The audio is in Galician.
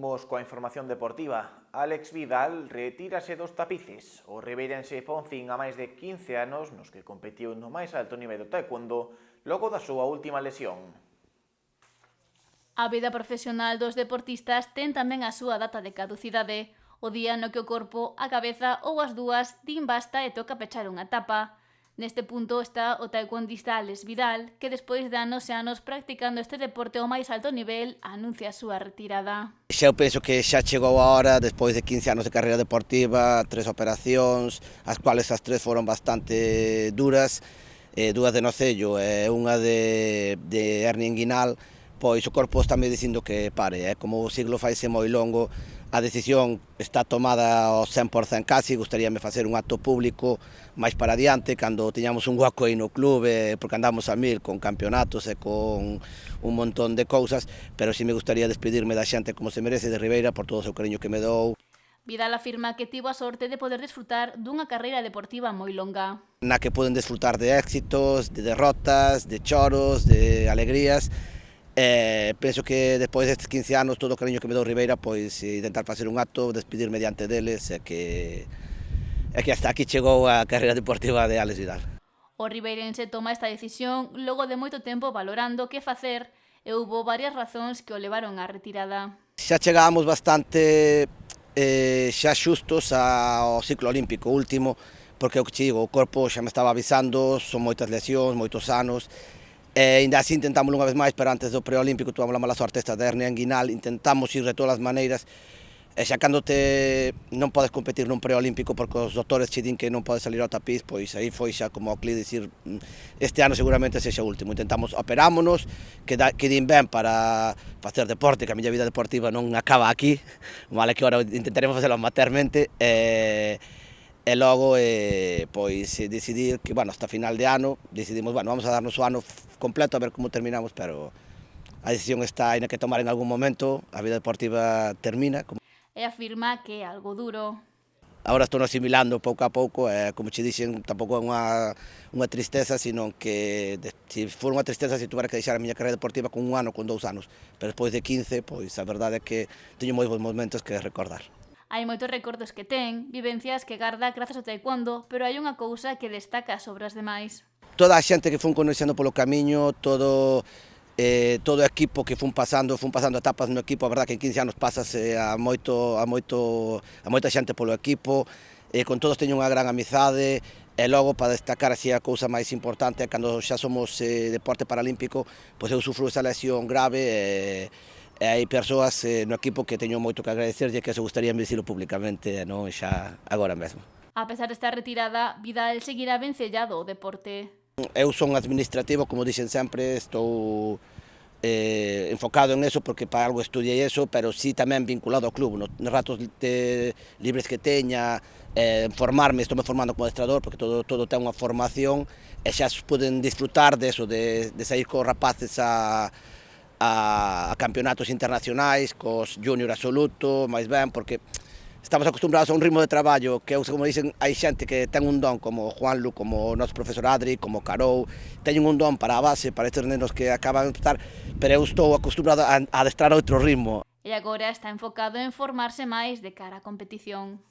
Imos coa información deportiva. Alex Vidal retírase dos tapices. O ribeirense pon fin a máis de 15 anos nos que competiu no máis alto nivel do taekwondo logo da súa última lesión. A vida profesional dos deportistas ten tamén a súa data de caducidade, o día no que o corpo, a cabeza ou as dúas din basta e toca pechar unha etapa. Neste punto está o taekwondista Alex Vidal, que despois de anos e anos practicando este deporte ao máis alto nivel, anuncia a súa retirada. Eu penso que xa chegou a hora, despois de 15 anos de carreira deportiva, 3 operacións, as cuales as 3 foron bastante duras, dúas de nocello e unha de hernia inguinal, pois o corpo está me dicindo que pare, como o siglo faise moi longo, a decisión está tomada ao 100% casi, gustaríame facer un acto público máis para adiante, cando tiñamos un hueco aí no clube, porque andamos a mil con campeonatos e con un montón de cousas, pero si me gustaría despedirme da xente como se merece de Ribeira por todo o seu cariño que me dou. Vidal afirma que tivo a sorte de poder desfrutar dunha carreira deportiva moi longa. Na que poden desfrutar de éxitos, de derrotas, de choros, de alegrías. Penso que despois destes 15 anos todo o cariño que me dou Ribeira, pois intentar facer un acto, despedirme diante deles e que hasta aquí chegou a carreira deportiva de Alex Vidal. O ribeirense toma esta decisión logo de moito tempo valorando que facer e houbo varias razóns que o levaron á retirada. Xa chegábamos bastante xa xustos ao ciclo olímpico último, porque o que digo, o corpo xa me estaba avisando, son moitas lesións, moitos anos, e ainda así intentamos unha vez máis, pero antes do preolímpico tuvamos a mala sorte esta de hernia inguinal, intentamos ir de todas as maneiras, e xa cando non podes competir nun preolímpico porque os doutores che din que non podes salir ao tapiz, pois aí foi xa como o cli dicir este ano seguramente sexa o último. Intentamos, operámonos, que din ben para facer deporte, que a miña vida deportiva non acaba aquí, vale que agora intentaremos facelo amateurmente, e logo, pois, decidir que, bueno, hasta final de ano, decidimos, bueno, vamos a darnos o ano completo a ver como terminamos, pero a decisión está aí na que tomar en algún momento, a vida deportiva termina. E afirma que é algo duro. Agora estou asimilando pouco a pouco, como che dixen, tampouco é unha tristeza, sino que se for unha tristeza se tuvera que deixar a miña carreira deportiva con un ano, con 2 anos, pero despois de 15, pois a verdade é que teño moi bons momentos que recordar. Hai moitos recordos que ten, vivencias que garda grazas ao taekwondo, pero hai unha cousa que destaca sobre as demais. Toda a xente que fun conhecendo polo camiño, todo o equipo que fun pasando etapas no equipo, a verdade que en 15 anos pasase a moita xente polo equipo, con todos teño unha gran amizade, e logo para destacar así a cousa máis importante, cando xa somos deporte paralímpico, pois eu sufro esa lesión grave, e hai persoas no equipo que teño moito que agradecerlle, que se gustaría me dicilo públicamente, non xa agora mesmo. A pesar de estar retirada, Vidal seguirá vencellado ao deporte. Eu son administrativo, como dixen sempre, estou enfocado en eso porque para algo estudiei eso, pero sí tamén vinculado ao club, nos ratos libres que teña, formarme, estou me formando como adestrador porque todo ten unha formación e xa poden disfrutar de eso, de sair cos rapaces a campeonatos internacionais, cos junior absoluto, máis ben, porque estamos acostumbrados a un ritmo de traballo que, como dicen, hai xente que ten un don, como Juanlu, como o noso profesor Adri, como Carou, teñen un don para a base, para estes nenos que acaban de estar, pero eu estou acostumbrado a adestrar outro ritmo. E agora está enfocado en formarse máis de cara á competición.